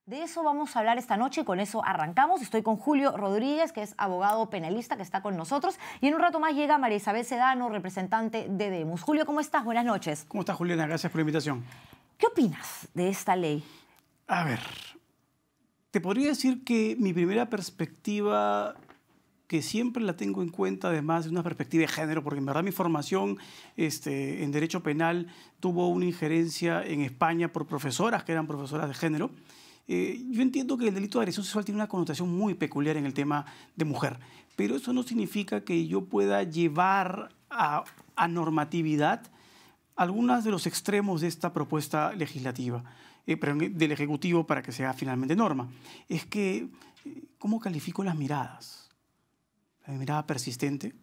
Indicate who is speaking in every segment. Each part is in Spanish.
Speaker 1: De eso vamos a hablar esta noche y con eso arrancamos. Estoy con Julio Rodríguez, que es abogado penalista, que está con nosotros. Y en un rato más llega María Isabel Sedano, representante de Demus. Julio, ¿cómo estás? Buenas noches.
Speaker 2: ¿Cómo estás, Juliana? Gracias por la invitación.
Speaker 1: ¿Qué opinas de esta ley?
Speaker 2: A ver, te podría decir que mi primera perspectiva, que siempre la tengo en cuenta, además de una perspectiva de género, porque en verdad mi formación en Derecho Penal tuvo una injerencia en España por profesoras que eran profesoras de género. Yo entiendo que el delito de agresión sexual tiene una connotación muy peculiar en el tema de mujer, pero eso no significa que yo pueda llevar a normatividad algunos de los extremos de esta propuesta legislativa, del Ejecutivo para que sea finalmente norma. Es que, ¿cómo califico las miradas? ¿La mirada persistente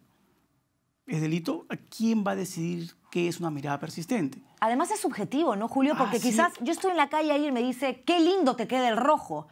Speaker 2: es delito? ¿Quién va a decidir qué es una mirada persistente?
Speaker 1: Además es subjetivo, ¿no, Julio? Porque quizás yo estoy en la calle y me dice, qué lindo te queda el rojo.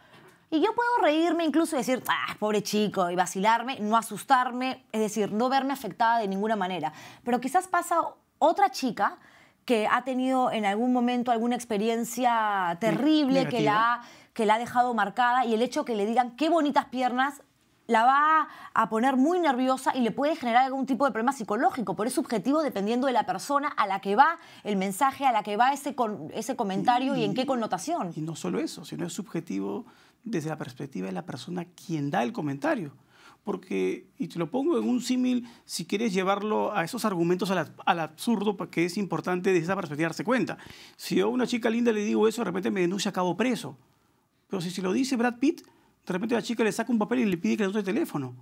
Speaker 1: Y yo puedo reírme incluso y decir, pobre chico, y vacilarme, no asustarme, es decir, no verme afectada de ninguna manera. Pero quizás pasa otra chica que ha tenido en algún momento alguna experiencia terrible que la ha dejado marcada, y el hecho que le digan qué bonitas piernas la va a poner muy nerviosa y le puede generar algún tipo de problema psicológico. Por eso es subjetivo dependiendo de la persona a la que va el mensaje, a la que va ese comentario y en qué connotación.
Speaker 2: Y no solo eso, sino es subjetivo desde la perspectiva de la persona quien da el comentario. Porque, y te lo pongo en un símil, si quieres llevarlo a esos argumentos al absurdo, porque es importante desde esa perspectiva darse cuenta. Si yo a una chica linda le digo eso, de repente me denuncia, acabo preso. Pero si lo dice Brad Pitt, de repente la chica le saca un papel y le pide que le dé el teléfono.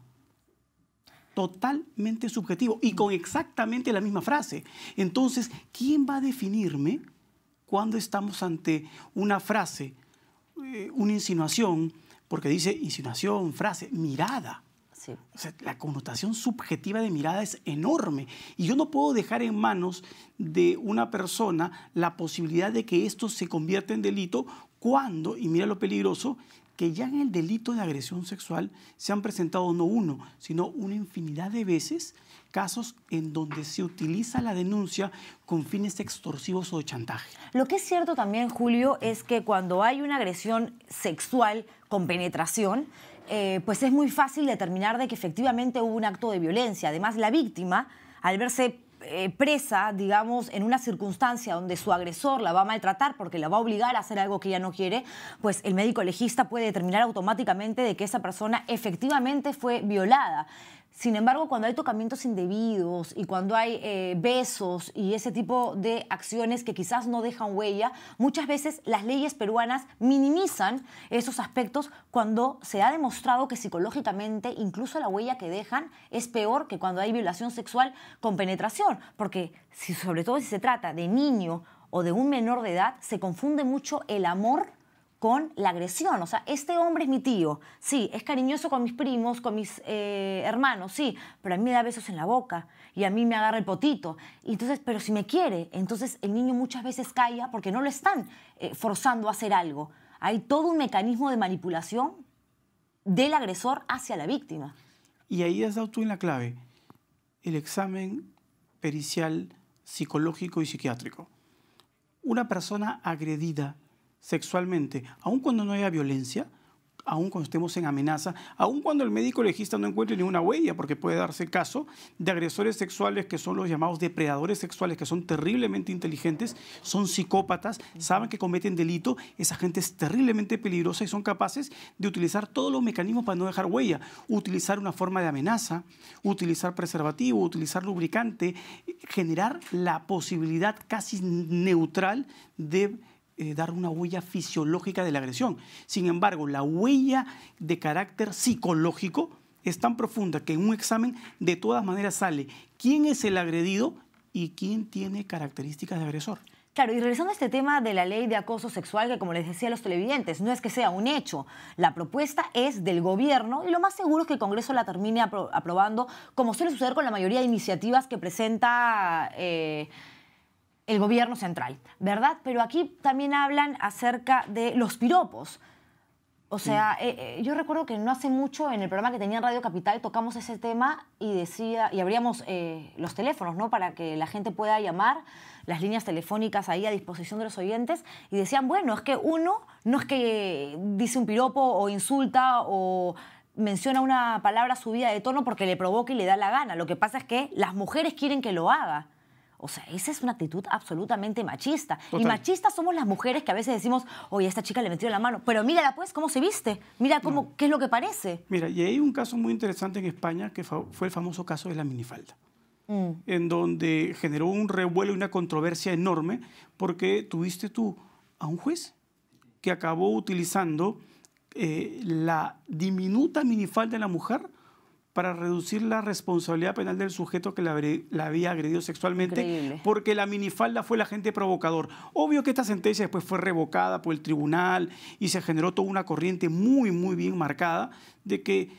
Speaker 2: Totalmente subjetivo y con exactamente la misma frase. Entonces, ¿quién va a definirme cuando estamos ante una frase, una insinuación? Porque dice insinuación, frase, mirada.
Speaker 1: Sí.
Speaker 2: O sea, la connotación subjetiva de mirada es enorme. Y yo no puedo dejar en manos de una persona la posibilidad de que esto se convierta en delito cuando, y mira lo peligroso, que ya en el delito de agresión sexual se han presentado no uno, sino una infinidad de veces casos en donde se utiliza la denuncia con fines extorsivos o de chantaje.
Speaker 1: Lo que es cierto también, Julio, es que cuando hay una agresión sexual con penetración, pues es muy fácil determinar de que efectivamente hubo un acto de violencia. Además, la víctima, al verse presa, digamos, en una circunstancia donde su agresor la va a maltratar porque la va a obligar a hacer algo que ella no quiere, pues el médico legista puede determinar automáticamente de que esa persona efectivamente fue violada. Sin embargo, cuando hay tocamientos indebidos y cuando hay besos y ese tipo de acciones que quizás no dejan huella, muchas veces las leyes peruanas minimizan esos aspectos cuando se ha demostrado que psicológicamente incluso la huella que dejan es peor que cuando hay violación sexual con penetración. Porque sobre todo si se trata de niño o de un menor de edad, se confunde mucho el amor con la agresión. O sea, este hombre es mi tío, sí, es cariñoso con mis primos, con mis hermanos, sí, pero a mí me da besos en la boca y a mí me agarra el potito. Y entonces, pero si me quiere, entonces el niño muchas veces calla porque no lo están forzando a hacer algo. Hay todo un mecanismo de manipulación del agresor hacia la víctima.
Speaker 2: Y ahí has dado tú en la clave, el examen pericial psicológico y psiquiátrico. Una persona agredida sexualmente, aun cuando no haya violencia, aun cuando estemos en amenaza, aun cuando el médico legista no encuentre ninguna huella, porque puede darse el caso de agresores sexuales que son los llamados depredadores sexuales, que son terriblemente inteligentes, son psicópatas, saben que cometen delito, esa gente es terriblemente peligrosa y son capaces de utilizar todos los mecanismos para no dejar huella, utilizar una forma de amenaza, utilizar preservativo, utilizar lubricante, generar la posibilidad casi neutral de dar una huella fisiológica de la agresión. Sin embargo, la huella de carácter psicológico es tan profunda que en un examen de todas maneras sale quién es el agredido y quién tiene características de agresor.
Speaker 1: Claro, y regresando a este tema de la ley de acoso sexual, que como les decía a los televidentes, no es que sea un hecho. La propuesta es del gobierno y lo más seguro es que el Congreso la termine aprobando, como suele suceder con la mayoría de iniciativas que presenta el gobierno central, ¿verdad? Pero aquí también hablan acerca de los piropos. O sea, yo recuerdo que no hace mucho en el programa que tenía en Radio Capital tocamos ese tema y abríamos los teléfonos, ¿no? Para que la gente pueda llamar, las líneas telefónicas ahí a disposición de los oyentes, y decían, bueno, es que uno no es que dice un piropo o insulta o menciona una palabra subida de tono porque le provoca y le da la gana. Lo que pasa es que las mujeres quieren que lo haga. O sea, esa es una actitud absolutamente machista.
Speaker 2: Total.
Speaker 1: Y machistas somos las mujeres que a veces decimos, oye, a esta chica le metió la mano. Pero mírala pues, cómo se viste. Mira cómo, qué es lo que parece.
Speaker 2: Mira, y hay un caso muy interesante en España que fue el famoso caso de la minifalda. En donde generó un revuelo y una controversia enorme porque tuviste tú a un juez que acabó utilizando la diminuta minifalda de la mujer para reducir la responsabilidad penal del sujeto que la había agredido sexualmente.
Speaker 1: Increíble.
Speaker 2: Porque la minifalda fue el agente provocador. Obvio que esta sentencia después fue revocada por el tribunal y se generó toda una corriente muy, muy bien marcada de que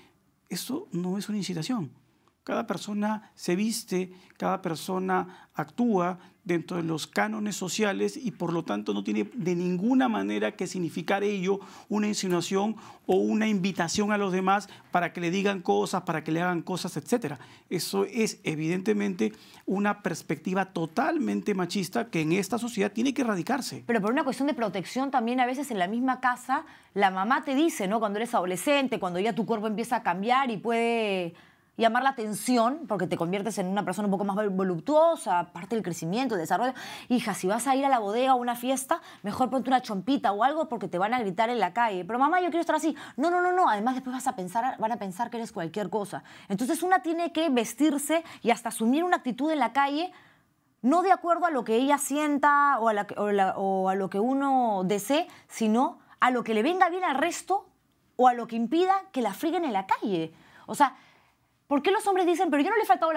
Speaker 2: eso no es una incitación. Cada persona se viste, cada persona actúa dentro de los cánones sociales y por lo tanto no tiene de ninguna manera que significar ello una insinuación o una invitación a los demás para que le digan cosas, para que le hagan cosas, etc. Eso es evidentemente una perspectiva totalmente machista que en esta sociedad tiene que erradicarse.
Speaker 1: Pero por una cuestión de protección también a veces en la misma casa la mamá te dice, ¿no? Cuando eres adolescente, cuando ya tu cuerpo empieza a cambiar y puede llamar la atención, porque te conviertes en una persona un poco más voluptuosa, parte del crecimiento, del desarrollo. Hija, si vas a ir a la bodega o a una fiesta, mejor ponte una chompita o algo porque te van a gritar en la calle. Pero mamá, yo quiero estar así. No, no, no, no. Además después van a pensar que eres cualquier cosa. Entonces una tiene que vestirse y hasta asumir una actitud en la calle, no de acuerdo a lo que ella sienta o a lo que uno desee, sino a lo que le venga bien al resto o a lo que impida que la friguen en la calle. O sea, ¿por qué los hombres dicen, pero yo no le he faltado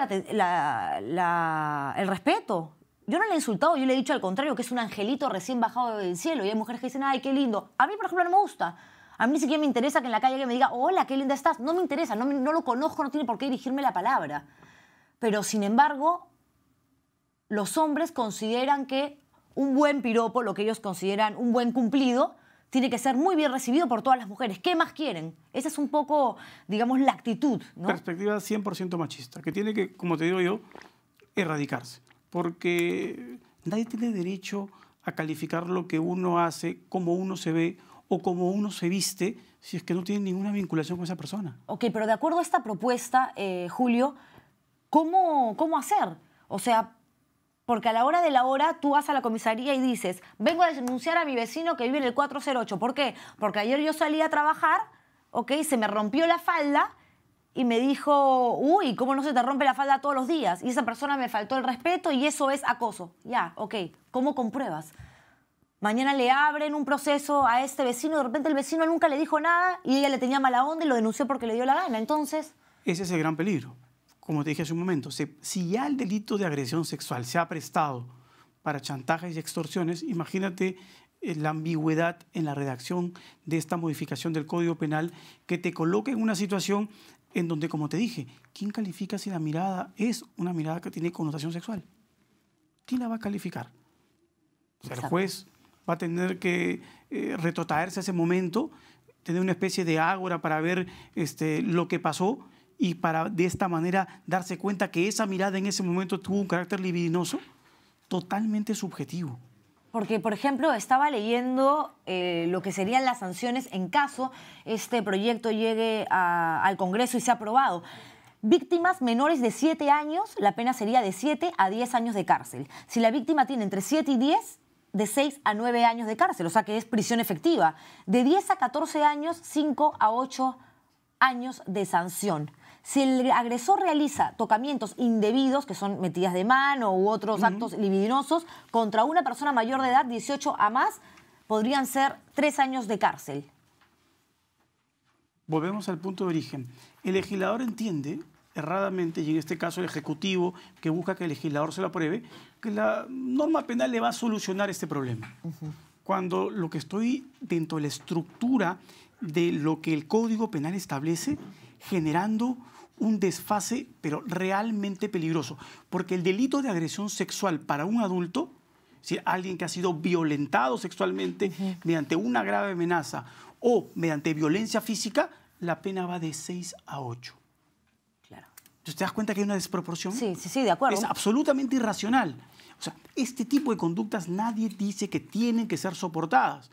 Speaker 1: el respeto? Yo no le he insultado, yo le he dicho al contrario, que es un angelito recién bajado del cielo. Y hay mujeres que dicen, ay, qué lindo. A mí, por ejemplo, no me gusta. A mí ni siquiera me interesa que en la calle alguien me diga, hola, qué linda estás. No me interesa, no lo conozco, no tiene por qué dirigirme la palabra. Pero, sin embargo, los hombres consideran que un buen piropo, lo que ellos consideran un buen cumplido, tiene que ser muy bien recibido por todas las mujeres. ¿Qué más quieren? Esa es un poco, digamos, la actitud, ¿no?
Speaker 2: Perspectiva 100% machista, que tiene que, como te digo yo, erradicarse. Porque nadie tiene derecho a calificar lo que uno hace, cómo uno se ve o cómo uno se viste, si es que no tiene ninguna vinculación con esa persona.
Speaker 1: Ok, pero de acuerdo a esta propuesta, Julio, ¿cómo hacer? O sea, porque a la hora de la hora tú vas a la comisaría y dices, vengo a denunciar a mi vecino que vive en el 408. ¿Por qué? Porque ayer yo salí a trabajar, ok, se me rompió la falda y me dijo, uy, ¿cómo no se te rompe la falda todos los días? Y esa persona me faltó el respeto y eso es acoso. Ya, ok, ¿cómo compruebas? Mañana le abren un proceso a este vecino, de repente el vecino nunca le dijo nada y ella le tenía mala onda y lo denunció porque le dio la gana. Entonces,
Speaker 2: ese es el gran peligro. Como te dije hace un momento, si ya el delito de agresión sexual se ha prestado para chantajes y extorsiones, imagínate la ambigüedad en la redacción de esta modificación del Código Penal que te coloca en una situación en donde, como te dije, ¿quién califica si la mirada es una mirada que tiene connotación sexual? ¿Quién la va a calificar? O sea, el juez va a tener que retrotraerse a ese momento, tener una especie de ágora para ver lo que pasó y para de esta manera darse cuenta que esa mirada en ese momento tuvo un carácter libidinoso totalmente subjetivo.
Speaker 1: Porque, por ejemplo, estaba leyendo lo que serían las sanciones en caso este proyecto llegue al Congreso y sea aprobado. Víctimas menores de 7 años, la pena sería de 7 a 10 años de cárcel. Si la víctima tiene entre 7 y 10, de 6 a 9 años de cárcel, o sea que es prisión efectiva. De 10 a 14 años, 5 a 8 años de sanción. Si el agresor realiza tocamientos indebidos, que son metidas de mano u otros actos libidinosos, contra una persona mayor de edad, 18 a más, podrían ser 3 años de cárcel.
Speaker 2: Volvemos al punto de origen. El legislador entiende, erradamente, y en este caso el Ejecutivo, que busca que el legislador se lo apruebe, que la norma penal le va a solucionar este problema. Cuando lo que estoy dentro de la estructura de lo que el Código Penal establece, generando un desfase, pero realmente peligroso. Porque el delito de agresión sexual para un adulto, es decir, alguien que ha sido violentado sexualmente mediante una grave amenaza o mediante violencia física, la pena va de 6 a 8.
Speaker 1: Claro.
Speaker 2: Entonces, ¿te das cuenta que hay una desproporción?
Speaker 1: Sí, sí, sí, de acuerdo.
Speaker 2: Es absolutamente irracional. O sea, este tipo de conductas nadie dice que tienen que ser soportadas,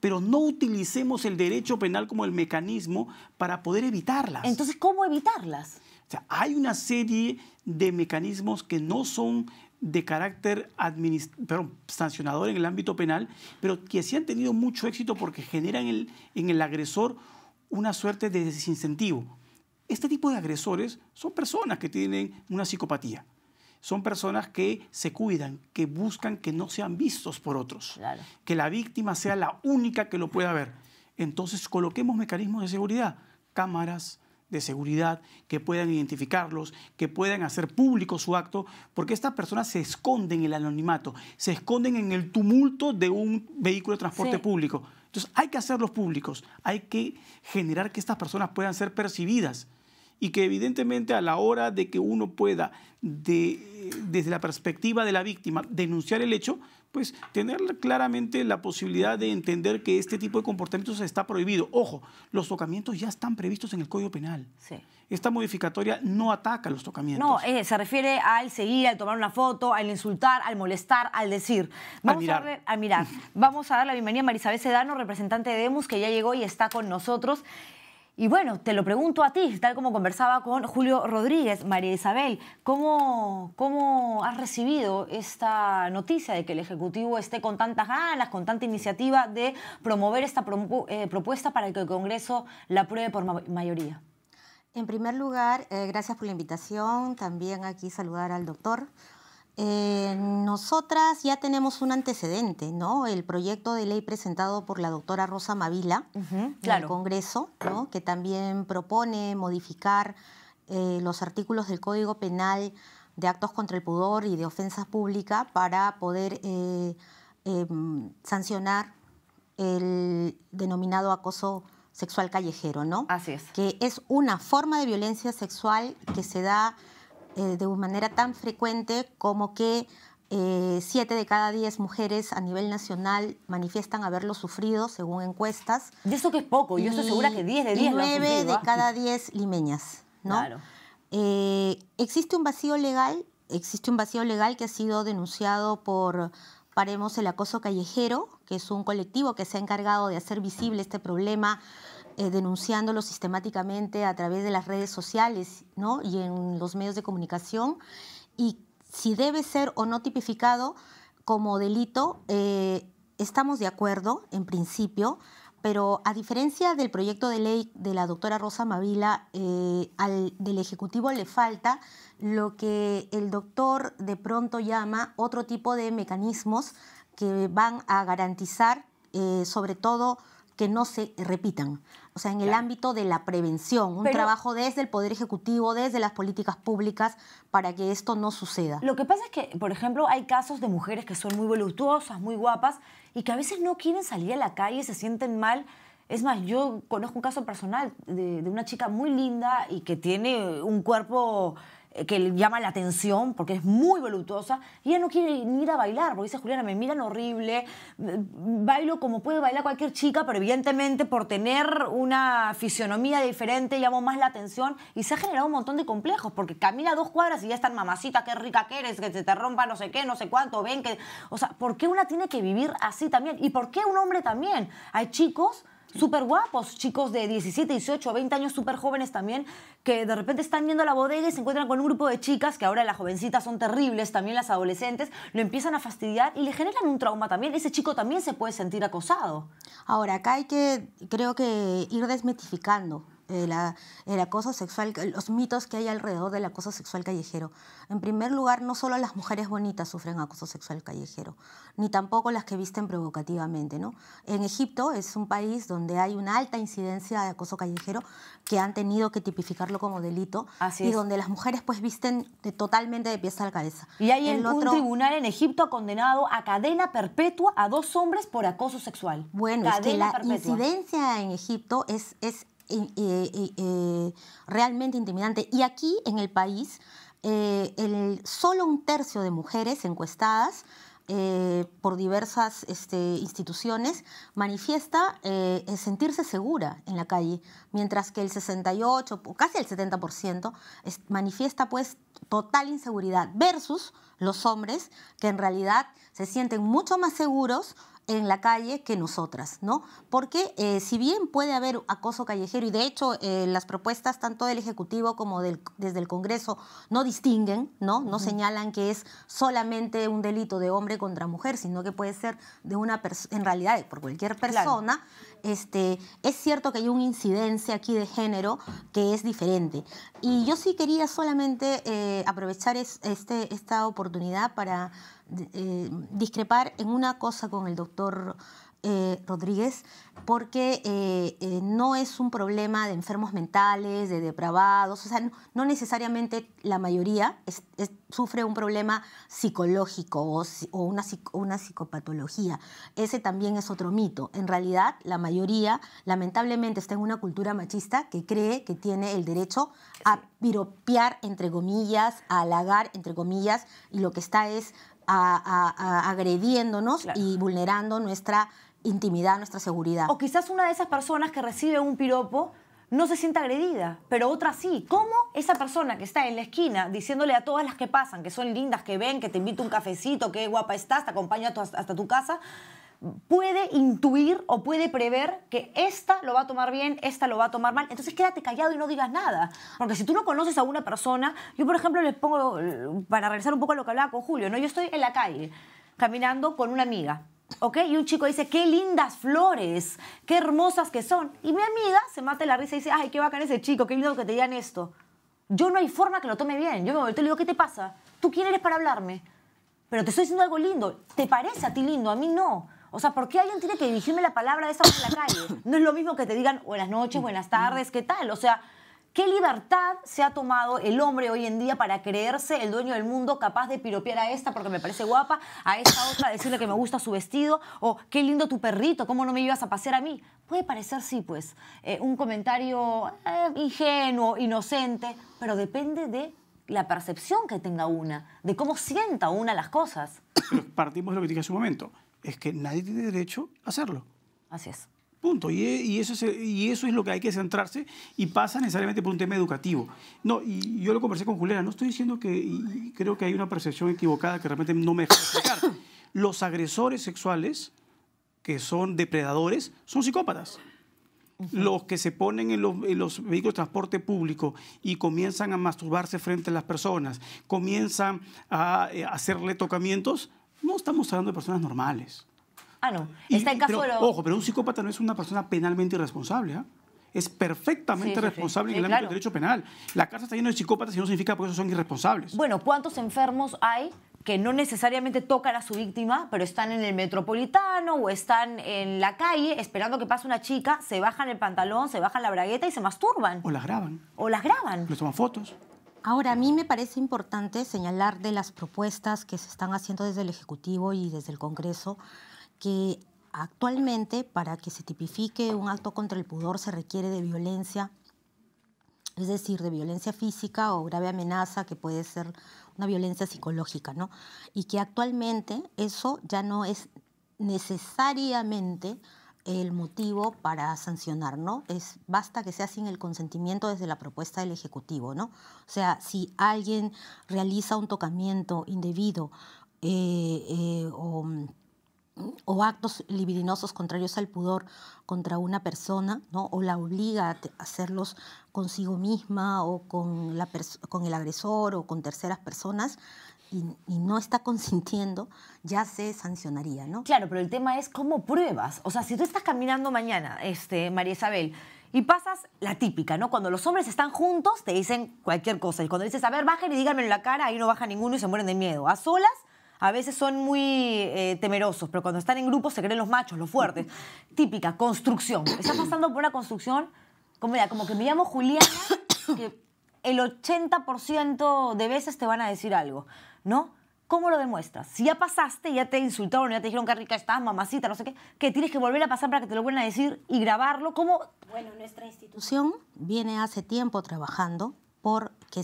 Speaker 2: pero no utilicemos el derecho penal como el mecanismo para poder evitarlas.
Speaker 1: Entonces, ¿cómo evitarlas?
Speaker 2: O sea, hay una serie de mecanismos que no son de carácter sancionador en el ámbito penal, pero que sí han tenido mucho éxito porque generan en el agresor una suerte de desincentivo. Este tipo de agresores son personas que tienen una psicopatía. Son personas que se cuidan, que buscan que no sean vistos por otros,
Speaker 1: claro,
Speaker 2: que la víctima sea la única que lo pueda ver. Entonces, coloquemos mecanismos de seguridad, cámaras de seguridad que puedan identificarlos, que puedan hacer público su acto, porque estas personas se esconden en el anonimato, se esconden en el tumulto de un vehículo de transporte público. Entonces, hay que hacerlos públicos, hay que generar que estas personas puedan ser percibidas y que evidentemente a la hora de que uno pueda, desde la perspectiva de la víctima, denunciar el hecho, pues tener claramente la posibilidad de entender que este tipo de comportamientos está prohibido. Ojo, los tocamientos ya están previstos en el Código Penal.
Speaker 1: Sí.
Speaker 2: Esta modificatoria no ataca los tocamientos.
Speaker 1: No, se refiere al seguir, al tomar una foto, al insultar, al molestar, al decir. Vamos a mirar. Vamos a dar la bienvenida a Marisabel Sedano, representante de Demus, que ya llegó y está con nosotros. Y bueno, te lo pregunto a ti, tal como conversaba con Julio Rodríguez. María Isabel, ¿cómo has recibido esta noticia de que el Ejecutivo esté con tantas ganas, con tanta iniciativa de promover esta propuesta para que el Congreso la apruebe por mayoría?
Speaker 3: En primer lugar, gracias por la invitación. También aquí saludar al doctor. Nosotras ya tenemos un antecedente, ¿no? El proyecto de ley presentado por la doctora Rosa Mavila en el Congreso, ¿no? Que también propone modificar los artículos del Código Penal de actos contra el pudor y de ofensa pública para poder sancionar el denominado acoso sexual callejero, ¿no?
Speaker 1: Así es.
Speaker 3: Que es una forma de violencia sexual que se da de manera tan frecuente como que 7 de cada 10 mujeres a nivel nacional manifiestan haberlo sufrido, según encuestas.
Speaker 1: Y eso que es poco, yo estoy segura que 10 de 10 lo han sufrido.
Speaker 3: 9 de cada 10 limeñas, ¿no?
Speaker 1: Claro.
Speaker 3: Existe un vacío legal que ha sido denunciado por Paremos el Acoso Callejero, que es un colectivo que se ha encargado de hacer visible este problema, denunciándolo sistemáticamente a través de las redes sociales, ¿no? Y en los medios de comunicación. Y si debe ser o no tipificado como delito, estamos de acuerdo en principio, pero a diferencia del proyecto de ley de la doctora Rosa Mavila, del Ejecutivo le falta lo que el doctor de pronto llama otro tipo de mecanismos que van a garantizar, sobre todo, que no se repitan. O sea, en el ámbito de la prevención, un trabajo desde el Poder Ejecutivo, desde las políticas públicas, para que esto no suceda.
Speaker 1: Lo que pasa es que, por ejemplo, hay casos de mujeres que son muy voluptuosas, muy guapas, y que a veces no quieren salir a la calle, se sienten mal. Es más, yo conozco un caso personal de una chica muy linda y que tiene un cuerpo que le llama la atención porque es muy voluptuosa y ella no quiere ni ir a bailar porque dice, Juliana, me miran horrible, bailo como puede bailar cualquier chica, pero evidentemente por tener una fisionomía diferente llamo más la atención y se ha generado un montón de complejos porque camina 2 cuadras y ya están, mamacita, qué rica que eres, que se te rompa no sé qué, no sé cuánto, ven que... O sea, ¿por qué una tiene que vivir así también? ¿Y por qué un hombre también? Hay chicos súper guapos, chicos de 17, 18, 20 años súper jóvenes también, que de repente están yendo a la bodega y se encuentran con un grupo de chicas, que ahora las jovencitas son terribles, también las adolescentes, lo empiezan a fastidiar y le generan un trauma también. Ese chico también se puede sentir acosado.
Speaker 3: Ahora, acá hay que, creo que, ir desmitificando el acoso sexual, los mitos que hay alrededor del acoso sexual callejero. En primer lugar, no solo las mujeres bonitas sufren acoso sexual callejero, ni tampoco las que visten provocativamente, ¿no? En Egipto es un país donde hay una alta incidencia de acoso callejero que han tenido que tipificarlo como delito.
Speaker 1: Así
Speaker 3: y
Speaker 1: es.
Speaker 3: donde las mujeres pues visten totalmente de pies a la cabeza.
Speaker 1: Y hay un tribunal en Egipto ha condenado a cadena perpetua a 2 hombres por acoso sexual.
Speaker 3: Bueno,
Speaker 1: cadena
Speaker 3: es que la
Speaker 1: perpetua.
Speaker 3: incidencia en Egipto es realmente intimidante. Y aquí en el país, solo 1/3 de mujeres encuestadas por diversas instituciones, manifiesta sentirse segura en la calle, mientras que el 68, casi el 70%, manifiesta pues total inseguridad, versus los hombres que en realidad se sienten mucho más seguros en la calle que nosotras, ¿no? Porque si bien puede haber acoso callejero, y de hecho las propuestas tanto del Ejecutivo como desde el Congreso no distinguen, ¿no? No señalan que es solamente un delito de hombre contra mujer, sino que puede ser de una persona, en realidad por cualquier persona. Claro. Es cierto que hay una incidencia aquí de género que es diferente. Y yo sí quería solamente aprovechar esta oportunidad para discrepar en una cosa con el doctor Rodríguez, porque no es un problema de enfermos mentales, de depravados, o sea, no necesariamente la mayoría sufre un problema psicológico o una psicopatología. Ese también es otro mito. En realidad, la mayoría, lamentablemente, está en una cultura machista que cree que tiene el derecho a piropear, entre comillas, a halagar, entre comillas, y lo que está es agrediéndonos, claro, y vulnerando nuestra intimidad, nuestra seguridad.
Speaker 1: O quizás una de esas personas que recibe un piropo no se sienta agredida, pero otra sí. ¿Cómo esa persona que está en la esquina diciéndole a todas las que pasan, que son lindas, que ven, que te invito un cafecito, qué guapa estás, te acompaño hasta tu casa, puede intuir o puede prever que esta lo va a tomar bien, esta lo va a tomar mal? Entonces quédate callado y no digas nada. Porque si tú no conoces a una persona, yo por ejemplo les pongo, para regresar un poco a lo que hablaba con Julio, ¿no? Yo estoy en la calle caminando con una amiga, ¿ok? Y un chico dice, qué lindas flores, qué hermosas que son. Y mi amiga se mata de la risa y dice, ay, qué bacán ese chico, qué lindo que te digan esto. Yo no hay forma que lo tome bien. Yo me volteo y le digo, ¿qué te pasa? ¿Tú quién eres para hablarme? Pero te estoy diciendo algo lindo. ¿Te parece a ti lindo? A mí no. O sea, ¿por qué alguien tiene que dirigirme la palabra de esa manera en la calle? No es lo mismo que te digan buenas noches, buenas tardes, ¿qué tal? O sea, ¿qué libertad se ha tomado el hombre hoy en día para creerse el dueño del mundo, capaz de piropear a esta porque me parece guapa, a esta otra decirle que me gusta su vestido, o qué lindo tu perrito, cómo no me ibas a pasear a mí? Puede parecer, sí, pues, un comentario ingenuo, inocente, pero depende de la percepción que tenga una, de cómo sienta una las cosas.
Speaker 2: Pero partimos de lo que dije hace un momento, es que nadie tiene derecho a hacerlo.
Speaker 1: Así es.
Speaker 2: Punto. Y eso es lo que hay que centrarse, y pasa necesariamente por un tema educativo. No, y yo lo conversé con Juliana, no estoy diciendo que, y creo que hay una percepción equivocada que realmente no me deja explicar. Los agresores sexuales, que son depredadores, son psicópatas. Los que se ponen en los vehículos de transporte público y comienzan a masturbarse frente a las personas, comienzan a hacerle tocamientos, no estamos hablando de personas normales.
Speaker 1: Ah, no. Está en caso de lo...
Speaker 2: Ojo, pero un psicópata no es una persona penalmente irresponsable, ¿eh? Es perfectamente responsable en el ámbito del derecho penal. La cárcel está llena de psicópatas y no significa por eso son irresponsables.
Speaker 1: Bueno, ¿cuántos enfermos hay que no necesariamente tocan a su víctima, pero están en el Metropolitano o están en la calle esperando que pase una chica, se bajan el pantalón, se bajan la bragueta y se masturban?
Speaker 2: O las graban.
Speaker 1: O las graban.
Speaker 2: Les toman fotos.
Speaker 3: Ahora, a mí me parece importante señalar de las propuestas que se están haciendo desde el Ejecutivo y desde el Congreso que actualmente para que se tipifique un acto contra el pudor se requiere de violencia, es decir, de violencia física o grave amenaza, que puede ser una violencia psicológica, ¿no? Y que actualmente eso ya no es necesariamente el motivo para sancionar, ¿no? Basta que sea sin el consentimiento desde la propuesta del Ejecutivo, ¿no? O sea, si alguien realiza un tocamiento indebido o actos libidinosos contrarios al pudor contra una persona, ¿no? O la obliga a hacerlos consigo misma o con el agresor o con terceras personas, y no está consintiendo, ya se sancionaría, ¿no?
Speaker 1: Claro, pero el tema es cómo pruebas. O sea, si tú estás caminando mañana, María Isabel, y pasas la típica, ¿no? Cuando los hombres están juntos, te dicen cualquier cosa. Y cuando dices, a ver, bajen y díganmelo en la cara, ahí no baja ninguno y se mueren de miedo. A solas, a veces son muy temerosos, pero cuando están en grupo se creen los machos, los fuertes. Típica, construcción. Estás pasando por una construcción, como que me llamo Juliana, que el 80% de veces te van a decir algo, ¿no? ¿Cómo lo demuestras? Si ya pasaste, ya te insultaron, ya te dijeron qué rica estás, mamacita, no sé qué, que tienes que volver a pasar para que te lo vuelvan a decir y grabarlo. ¿Cómo?
Speaker 3: Bueno, nuestra institución viene hace tiempo trabajando porque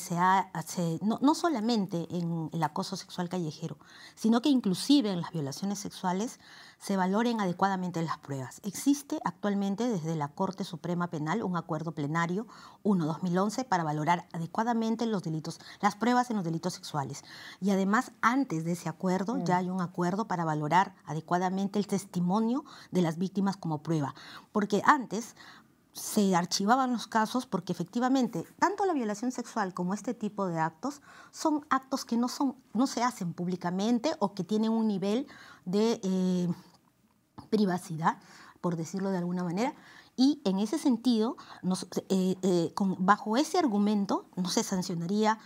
Speaker 3: no solamente en el acoso sexual callejero, sino que inclusive en las violaciones sexuales se valoren adecuadamente las pruebas. Existe actualmente desde la Corte Suprema Penal un acuerdo plenario 1/2011 para valorar adecuadamente las pruebas en los delitos sexuales. Y además, antes de ese acuerdo, ya hay un acuerdo para valorar adecuadamente el testimonio de las víctimas como prueba. Porque antes se archivaban los casos porque efectivamente tanto la violación sexual como este tipo de actos son actos que no se hacen públicamente o que tienen un nivel de privacidad, por decirlo de alguna manera, y en ese sentido, bajo ese argumento no se sancionaría,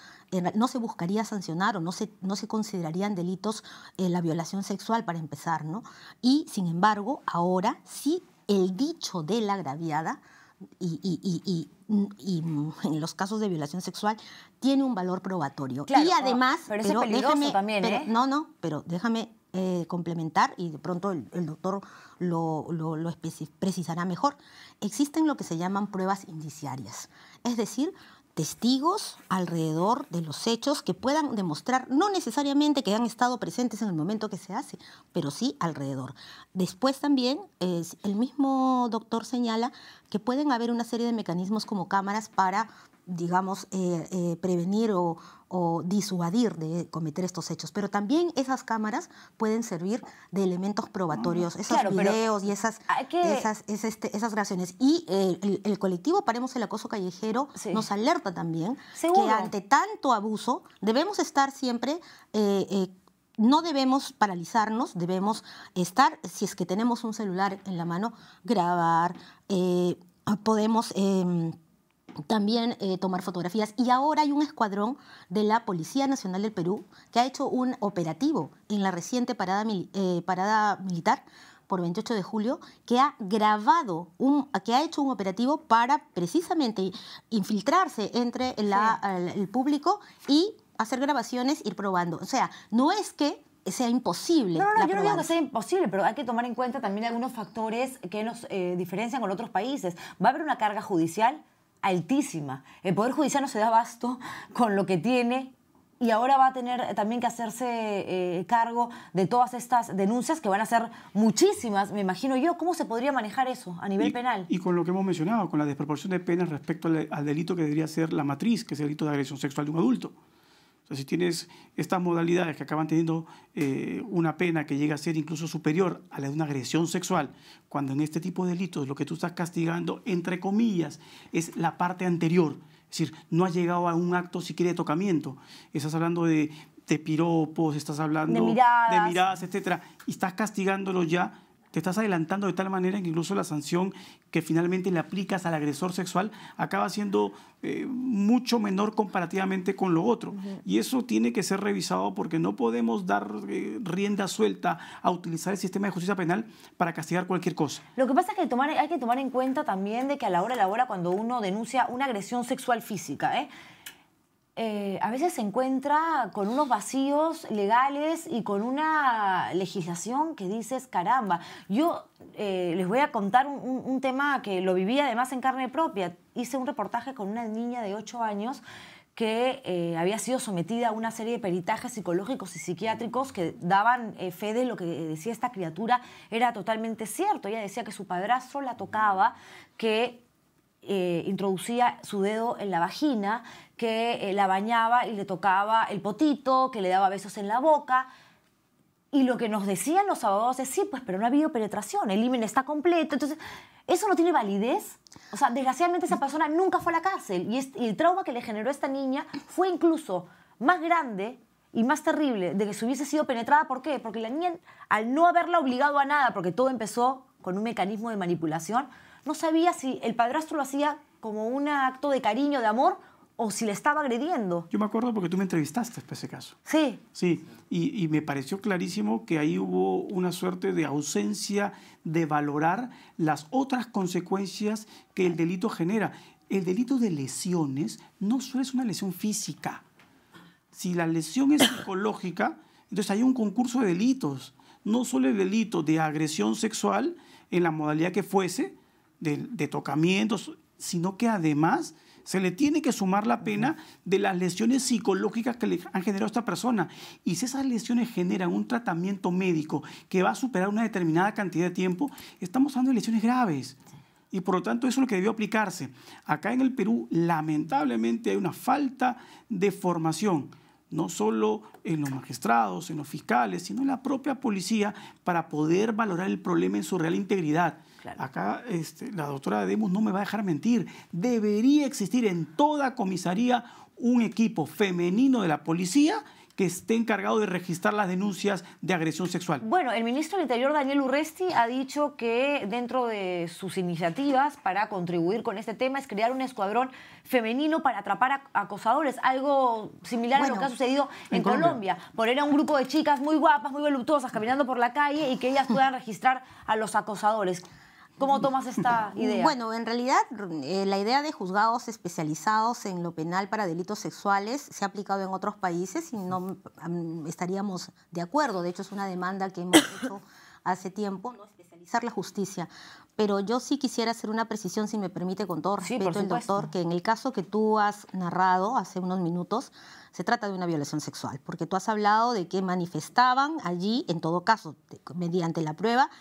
Speaker 3: no se buscaría sancionar o no se considerarían delitos la violación sexual para empezar, ¿no? Y sin embargo, ahora sí el dicho de la agraviada y en los casos de violación sexual tiene un valor probatorio.
Speaker 1: Claro,
Speaker 3: y además,
Speaker 1: pero es peligroso también, ¿eh?
Speaker 3: Pero déjame complementar y de pronto el doctor lo precisará mejor. Existen lo que se llaman pruebas indiciarias, es decir, testigos alrededor de los hechos que puedan demostrar, no necesariamente que han estado presentes en el momento que se hace, pero sí alrededor. Después también el mismo doctor señala que pueden haber una serie de mecanismos como cámaras para, digamos, prevenir o disuadir de cometer estos hechos. Pero también esas cámaras pueden servir de elementos probatorios, esos videos y esas grabaciones. Y el colectivo Paremos el Acoso Callejero nos alerta también que ante tanto abuso debemos estar siempre... no debemos paralizarnos, debemos estar, si es que tenemos un celular en la mano, grabar, podemos... también tomar fotografías. Y ahora hay un escuadrón de la Policía Nacional del Perú que ha hecho un operativo en la reciente parada militar por 28 de julio, que ha hecho un operativo para precisamente infiltrarse entre el público y hacer grabaciones, ir probando. O sea, no es que sea imposible.
Speaker 1: No, yo no digo que sea imposible, pero hay que tomar en cuenta también algunos factores que nos diferencian con otros países. Va a haber una carga judicial altísima. El Poder Judicial no se da abasto con lo que tiene y ahora va a tener también que hacerse cargo de todas estas denuncias que van a ser muchísimas, me imagino yo. ¿Cómo se podría manejar eso a nivel penal?
Speaker 2: Y con lo que hemos mencionado, con la desproporción de penas respecto al delito que debería ser la matriz, que es el delito de agresión sexual de un adulto. O sea, si tienes estas modalidades que acaban teniendo una pena que llega a ser incluso superior a la de una agresión sexual, cuando en este tipo de delitos lo que tú estás castigando, entre comillas, es la parte anterior, es decir, no has llegado a un acto siquiera de tocamiento, estás hablando de piropos, estás hablando de miradas, etcétera, y estás castigándolo ya. Te estás adelantando de tal manera que incluso la sanción que finalmente le aplicas al agresor sexual acaba siendo mucho menor comparativamente con lo otro. Y eso tiene que ser revisado porque no podemos dar rienda suelta a utilizar el sistema de justicia penal para castigar cualquier cosa.
Speaker 1: Lo que pasa es que hay que tomar en cuenta también de que a la hora cuando uno denuncia una agresión sexual física, a veces se encuentra con unos vacíos legales y con una legislación que dices, caramba. Yo les voy a contar un tema que lo viví además en carne propia. Hice un reportaje con una niña de 8 años que había sido sometida a una serie de peritajes psicológicos y psiquiátricos que daban fe de lo que decía esta criatura era totalmente cierto. Ella decía que su padrastro la tocaba, que introducía su dedo en la vagina, que la bañaba y le tocaba el potito, que le daba besos en la boca. Y lo que nos decían los abogados es, sí, pues, pero no ha habido penetración, el himen está completo. Entonces, ¿eso no tiene validez? O sea, desgraciadamente esa persona nunca fue a la cárcel. Y el trauma que le generó a esta niña fue incluso más grande y más terrible de que se hubiese sido penetrada. ¿Por qué? Porque la niña, al no haberla obligado a nada, porque todo empezó con un mecanismo de manipulación, no sabía si el padrastro lo hacía como un acto de cariño, de amor, o si le estaba agrediendo.
Speaker 2: Yo me acuerdo porque tú me entrevistaste para ese caso.
Speaker 1: Sí.
Speaker 2: Sí, y me pareció clarísimo que ahí hubo una suerte de ausencia de valorar las otras consecuencias que el delito genera. El delito de lesiones no solo es una lesión física. Si la lesión es psicológica, entonces hay un concurso de delitos. No solo el delito de agresión sexual en la modalidad que fuese, de tocamientos, sino que además se le tiene que sumar la pena de las lesiones psicológicas que le han generado a esta persona. Y si esas lesiones generan un tratamiento médico que va a superar una determinada cantidad de tiempo, estamos hablando de lesiones graves. Y por lo tanto eso es lo que debió aplicarse. Acá en el Perú, lamentablemente, hay una falta de formación, no solo en los magistrados, en los fiscales, sino en la propia policía, para poder valorar el problema en su real integridad. Claro. Acá la doctora Demos no me va a dejar mentir. Debería existir en toda comisaría un equipo femenino de la policía que esté encargado de registrar las denuncias de agresión sexual.
Speaker 1: Bueno, el ministro del Interior, Daniel Urresti, ha dicho que dentro de sus iniciativas para contribuir con este tema es crear un escuadrón femenino para atrapar a acosadores, algo similar a lo que ha sucedido en Colombia. Poner a un grupo de chicas muy guapas, muy voluptuosas, caminando por la calle y que ellas puedan registrar a los acosadores. ¿Cómo tomas esta idea?
Speaker 3: Bueno, en realidad la idea de juzgados especializados en lo penal para delitos sexuales se ha aplicado en otros países y no estaríamos de acuerdo. De hecho, es una demanda que hemos hecho hace tiempo, ¿no? Especializar la justicia. Pero yo sí quisiera hacer una precisión, si me permite, con todo respeto, el doctor, que en el caso que tú has narrado hace unos minutos, se trata de una violación sexual, porque tú has hablado de que manifestaban allí, en todo caso, mediante la prueba,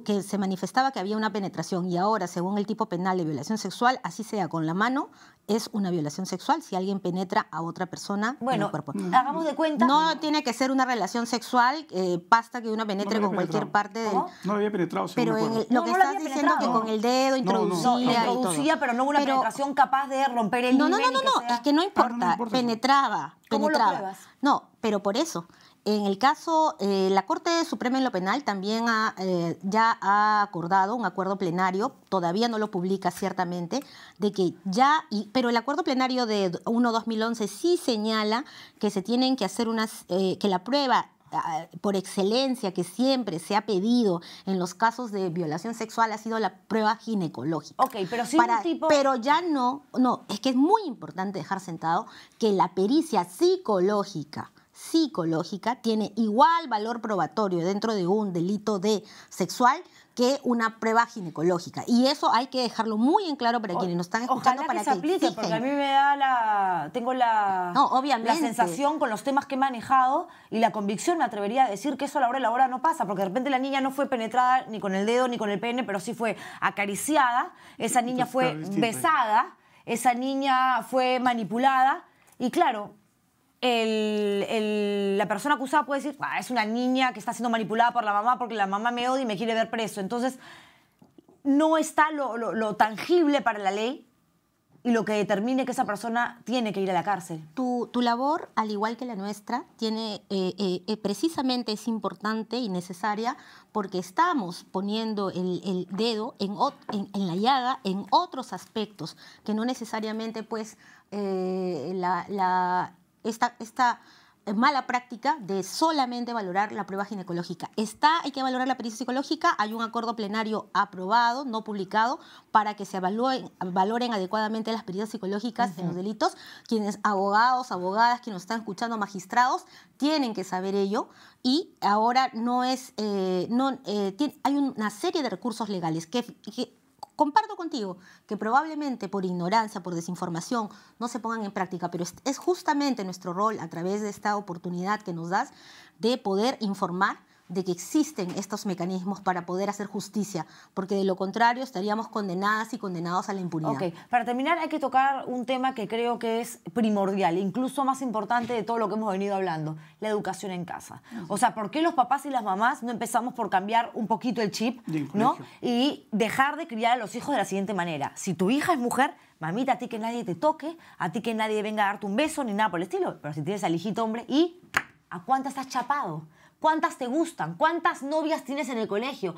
Speaker 3: que se manifestaba que había una penetración y ahora, según el tipo penal de violación sexual, así sea con la mano, es una violación sexual si alguien penetra a otra persona en el cuerpo.
Speaker 1: Hagamos de cuenta...
Speaker 3: No tiene que ser una relación sexual, basta que uno penetre con cualquier parte del...
Speaker 2: No lo había penetrado, según
Speaker 3: pero lo que estás diciendo que con el dedo introducía y todo.
Speaker 1: Pero no una penetración capaz de romper el himen.
Speaker 3: No, es que no importa, penetraba.
Speaker 1: ¿Cómo lo pruebas?
Speaker 3: No, pero por eso... En el caso, la Corte Suprema en lo penal también ya ha acordado un acuerdo plenario, todavía no lo publica ciertamente, de que pero el acuerdo plenario de 1/2011 sí señala que se tienen que hacer que la prueba por excelencia que siempre se ha pedido en los casos de violación sexual ha sido la prueba ginecológica.
Speaker 1: Ok, pero si un tipo...
Speaker 3: Pero ya no, es que es muy importante dejar sentado que la pericia psicológica tiene igual valor probatorio dentro de un delito sexual que una prueba ginecológica. Y eso hay que dejarlo muy en claro para quienes nos están escuchando.
Speaker 1: Ojalá
Speaker 3: para
Speaker 1: que se aplique, porque a mí me da tengo la sensación con los temas que he manejado y la convicción, me atrevería a decir que eso a la hora de la hora no pasa, porque de repente la niña no fue penetrada ni con el dedo ni con el pene, pero sí fue acariciada, esa niña fue besada, esa niña fue manipulada y claro... la persona acusada puede decir, es una niña que está siendo manipulada por la mamá porque la mamá me odia y me quiere ver preso. Entonces, no está lo tangible para la ley y lo que determine que esa persona tiene que ir a la cárcel.
Speaker 3: Tu labor, al igual que la nuestra, precisamente es importante y necesaria porque estamos poniendo el dedo en la llaga en otros aspectos que no necesariamente, pues, esta mala práctica de solamente valorar la prueba ginecológica. Hay que valorar la pericia psicológica, hay un acuerdo plenario aprobado, no publicado, para que se valoren adecuadamente las pericias psicológicas en los delitos. Quienes abogados, abogadas, quienes nos están escuchando, magistrados, tienen que saber ello. Y ahora hay una serie de recursos legales que comparto contigo que probablemente por ignorancia, por desinformación, no se pongan en práctica, pero es justamente nuestro rol a través de esta oportunidad que nos das de poder informar de que existen estos mecanismos para poder hacer justicia, porque de lo contrario estaríamos condenadas y condenados a la impunidad.
Speaker 1: Ok, para terminar hay que tocar un tema que creo que es primordial, incluso más importante de todo lo que hemos venido hablando, la educación en casa. O sea, ¿por qué los papás y las mamás no empezamos por cambiar un poquito el chip, ¿no? Y dejar de criar a los hijos de la siguiente manera? Si tu hija es mujer, mamita, a ti que nadie te toque, a ti que nadie venga a darte un beso ni nada por el estilo, pero si tienes al hijito hombre, ¿y a cuántas has chapado? ¿Cuántas te gustan? ¿Cuántas novias tienes en el colegio?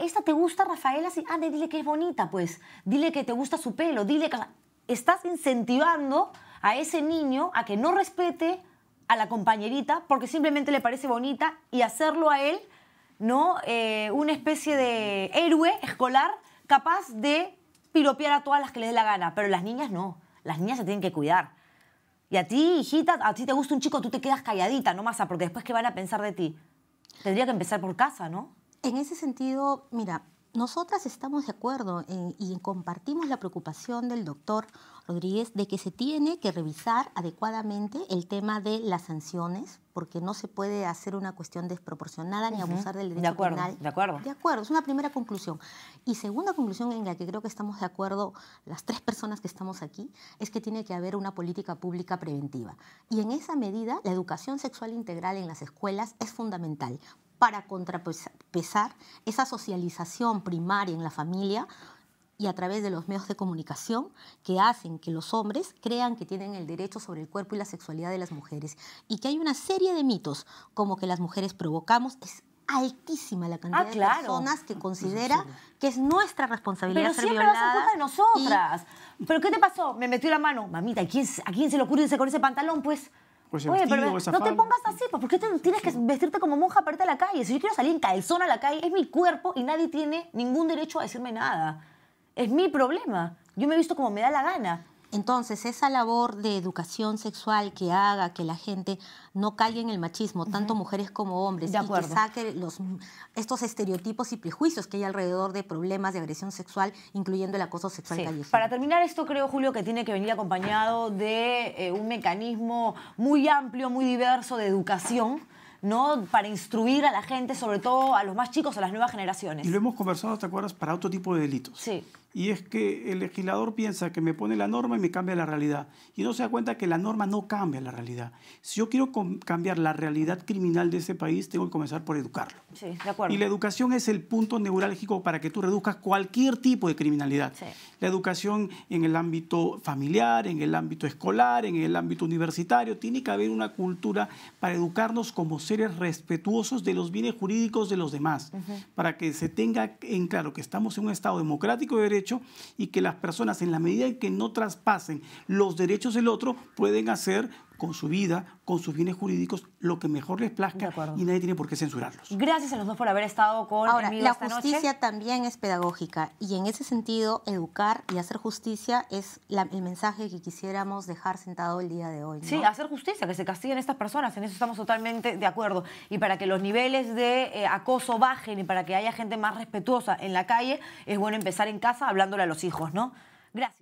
Speaker 1: ¿Esta te gusta, Rafaela? Sí. Dile que es bonita, pues. Dile que te gusta su pelo. Dile que... Estás incentivando a ese niño a que no respete a la compañerita porque simplemente le parece bonita y hacerlo a él, ¿no? Una especie de héroe escolar capaz de piropear a todas las que le dé la gana. Pero las niñas no. Las niñas se tienen que cuidar. Y a ti, hijita, a ti te gusta un chico, tú te quedas calladita, no masa, porque después, ¿qué van a pensar de ti? Tendría que empezar por casa, ¿no?
Speaker 3: En ese sentido, mira, Nosotras estamos de acuerdo y compartimos la preocupación del doctor Rodríguez de que se tiene que revisar adecuadamente el tema de las sanciones, porque no se puede hacer una cuestión desproporcionada ni abusar del derecho penal.
Speaker 1: De acuerdo.
Speaker 3: De acuerdo, es una primera conclusión. Y segunda conclusión en la que creo que estamos de acuerdo las tres personas que estamos aquí, es que tiene que haber una política pública preventiva. Y en esa medida, la educación sexual integral en las escuelas es fundamental para contrapesar esa socialización primaria en la familia y a través de los medios de comunicación que hacen que los hombres crean que tienen el derecho sobre el cuerpo y la sexualidad de las mujeres. Y que hay una serie de mitos, como que las mujeres provocamos. Es altísima la cantidad de personas que considera que es nuestra responsabilidad ser violadas.
Speaker 1: Pero siempre va a ser culpa de nosotras. ¿Pero qué te pasó? Me metió la mano. Mamita, ¿a quién se le ocurre irse con ese pantalón, pues?
Speaker 2: Pues
Speaker 1: oye,
Speaker 2: vestido,
Speaker 1: pero
Speaker 2: esa
Speaker 1: no te
Speaker 2: falda.
Speaker 1: pongas así, pues, ¿por qué tienes que vestirte como monja para irte a la calle? Si yo quiero salir en calzón a la calle, es mi cuerpo y nadie tiene ningún derecho a decirme nada. Es mi problema. Yo me he visto como me da la gana.
Speaker 3: Entonces, esa labor de educación sexual que haga que la gente no caiga en el machismo, tanto mujeres como hombres, y que saque estos estereotipos y prejuicios que hay alrededor de problemas de agresión sexual, incluyendo el acoso sexual callejero.
Speaker 1: Para terminar esto, creo, Julio, que tiene que venir acompañado de un mecanismo muy amplio, muy diverso de educación, ¿no? Para instruir a la gente, sobre todo a los más chicos, a las nuevas generaciones.
Speaker 2: Y lo hemos conversado, ¿te acuerdas?, para otro tipo de delitos.
Speaker 1: Sí.
Speaker 2: Y es que el legislador piensa que me pone la norma y me cambia la realidad. Y no se da cuenta que la norma no cambia la realidad. Si yo quiero cambiar la realidad criminal de ese país, tengo que comenzar por educarlo.
Speaker 1: Sí, de acuerdo.
Speaker 2: Y la educación es el punto neurálgico para que tú reduzcas cualquier tipo de criminalidad.
Speaker 1: Sí.
Speaker 2: La educación en el ámbito familiar, en el ámbito escolar, en el ámbito universitario. Tiene que haber una cultura para educarnos como seres respetuosos de los bienes jurídicos de los demás. Para que se tenga en claro que estamos en un Estado democrático de derecho y que las personas, en la medida en que no traspasen los derechos del otro, pueden hacer con su vida, con sus bienes jurídicos, lo que mejor les plazca y nadie tiene por qué censurarlos.
Speaker 1: Gracias a los dos por haber estado conmigo esta noche.
Speaker 3: Ahora, la justicia también es pedagógica y en ese sentido, educar y hacer justicia es el mensaje que quisiéramos dejar sentado el día de hoy, ¿no?
Speaker 1: Sí, hacer justicia, que se castiguen estas personas, en eso estamos totalmente de acuerdo. Y para que los niveles de acoso bajen y para que haya gente más respetuosa en la calle, es bueno empezar en casa hablándole a los hijos, ¿no? Gracias.